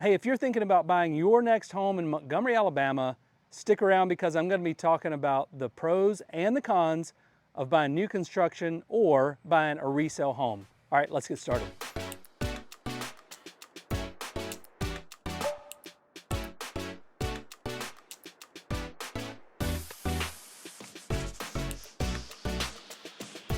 Hey, if you're thinking about buying your next home in Montgomery, Alabama, stick around because I'm going to be talking about the pros and the cons of buying new construction or buying a resale home. All right, let's get started.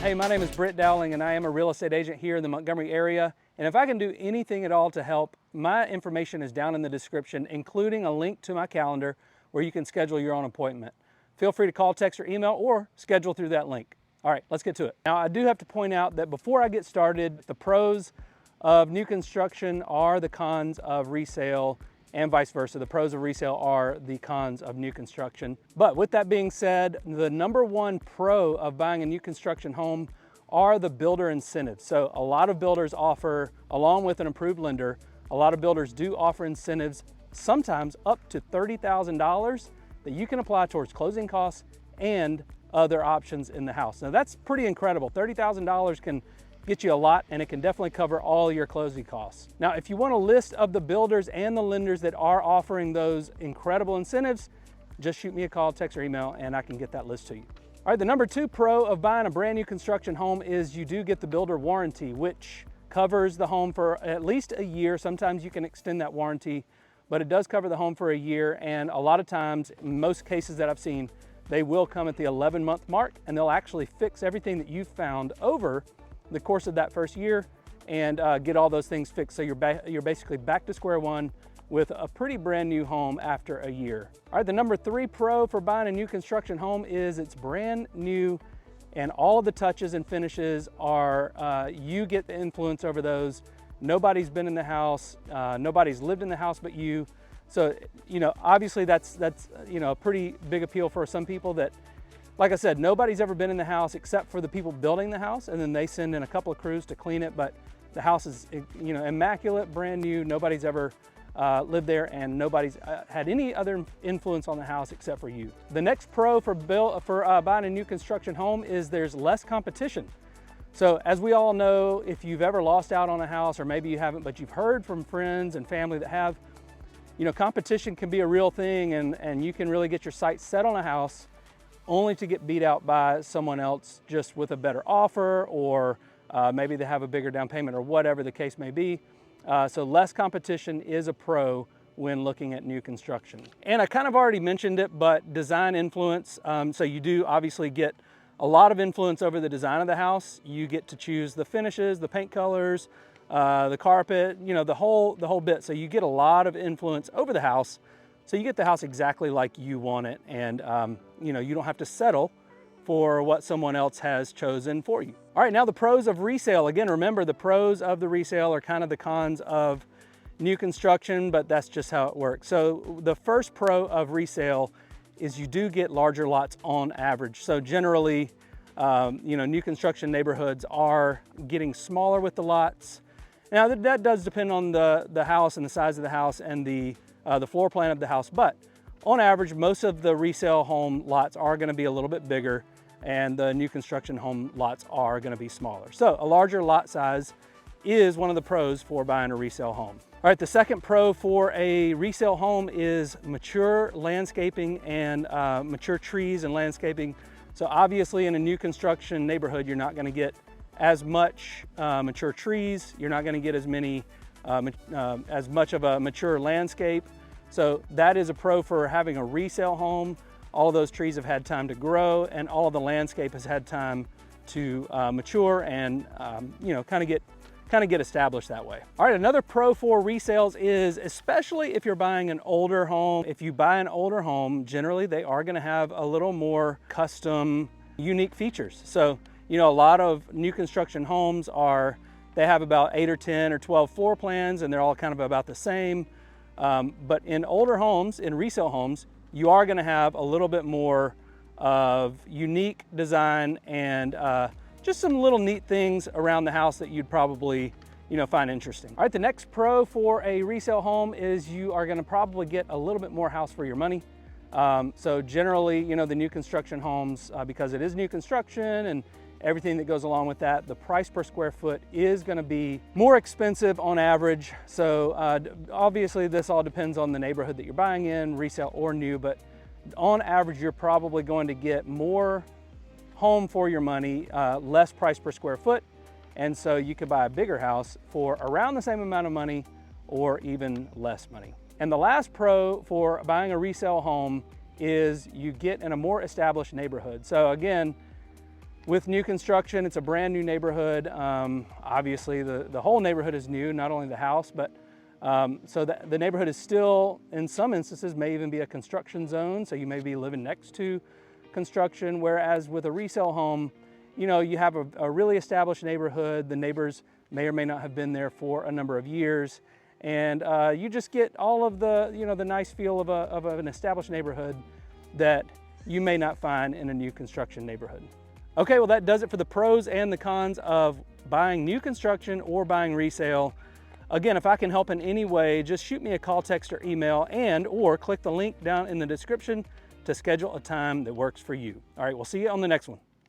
Hey, my name is Britt Dowling and I am a real estate agent here in the Montgomery area. And if I can do anything at all to help, my information is down in the description, including a link to my calendar where you can schedule your own appointment. Feel free to call, text, or email, or schedule through that link. All right, let's get to it. Now, I do have to point out that before I get started, the pros of new construction are the cons of resale, and vice versa. The pros of resale are the cons of new construction. But with that being said, the number one pro of buying a new construction home are the builder incentives. So a lot of builders offer, along with an approved lender, a lot of builders do offer incentives, sometimes up to $30,000 that you can apply towards closing costs and other options in the house. Now that's pretty incredible. $30,000 can get you a lot, and it can definitely cover all your closing costs. Now, if you want a list of the builders and the lenders that are offering those incredible incentives, just shoot me a call, text, or email, and I can get that list to you. All right, the number two pro of buying a brand new construction home is you do get the builder warranty, which covers the home for at least a year. Sometimes you can extend that warranty, but it does cover the home for a year. And a lot of times, in most cases that I've seen, they will come at the 11-month mark and they'll actually fix everything that you've found over the course of that first year and get all those things fixed. So you're basically back to square one with a pretty brand new home after a year. All right, the number three pro for buying a new construction home is it's brand new and all of the touches and finishes are, you get the influence over those. Nobody's been in the house, nobody's lived in the house but you. So, obviously that's a pretty big appeal for some people that, like I said, nobody's ever been in the house except for the people building the house, and then they send in a couple of crews to clean it, but the house is, immaculate, brand new. Nobody's ever lived there, and nobody's had any other influence on the house except for you. The next pro for buying a new construction home is there's less competition. So as we all know, if you've ever lost out on a house, or maybe you haven't, but you've heard from friends and family that have, competition can be a real thing, and you can really get your sights set on a house only to get beat out by someone else just with a better offer, or maybe they have a bigger down payment, or whatever the case may be. So less competition is a pro when looking at new construction. And I kind of already mentioned it, but design influence. So you do obviously get a lot of influence over the design of the house. You get to choose the finishes, the paint colors, the carpet, the whole bit. So you get a lot of influence over the house. So you get the house exactly like you want it, and you don't have to settle for what someone else has chosen for you. All right, now the pros of resale. Again, remember the pros of the resale are kind of the cons of new construction, but that's just how it works. So the first pro of resale is you do get larger lots on average. So generally, new construction neighborhoods are getting smaller with the lots. Now that does depend on the house and the size of the house and the floor plan of the house, but on average, most of the resale home lots are going to be a little bit bigger, and the new construction home lots are going to be smaller. So a larger lot size is one of the pros for buying a resale home. All right, the second pro for a resale home is mature landscaping and mature trees and landscaping. So obviously in a new construction neighborhood, you're not going to get as much mature trees. You're not going to get as much of a mature landscape. So that is a pro for having a resale home. All of those trees have had time to grow, and all of the landscape has had time to mature and kind of get established that way. All right, another pro for resales is, especially if you're buying an older home. If you buy an older home, generally they are going to have a little more custom, unique features. So a lot of new construction homes they have about 8 or 10 or 12 floor plans, and they're all kind of about the same. But in older homes, in resale homes, you are going to have a little bit more of unique design and just some little neat things around the house that you'd probably find interesting. All right, the next pro for a resale home is you are going to probably get a little bit more house for your money. So generally, the new construction homes, because it is new construction and everything that goes along with that. The price per square foot is going to be more expensive on average. So obviously this all depends on the neighborhood that you're buying in, resale or new, but on average, you're probably going to get more home for your money, less price per square foot. And so you could buy a bigger house for around the same amount of money or even less money. And the last pro for buying a resale home is you get in a more established neighborhood. So again, with new construction, it's a brand new neighborhood. Obviously the whole neighborhood is new, not only the house, but so the neighborhood is still, in some instances, may even be a construction zone. So you may be living next to construction, whereas with a resale home, you know, you have a really established neighborhood. The neighbors may or may not have been there for a number of years. And you just get all of the, you know, the nice feel of an established neighborhood that you may not find in a new construction neighborhood. Okay, well that does it for the pros and the cons of buying new construction or buying resale. Again, if I can help in any way, just shoot me a call, text, or email, or click the link down in the description to schedule a time that works for you. All right, we'll see you on the next one.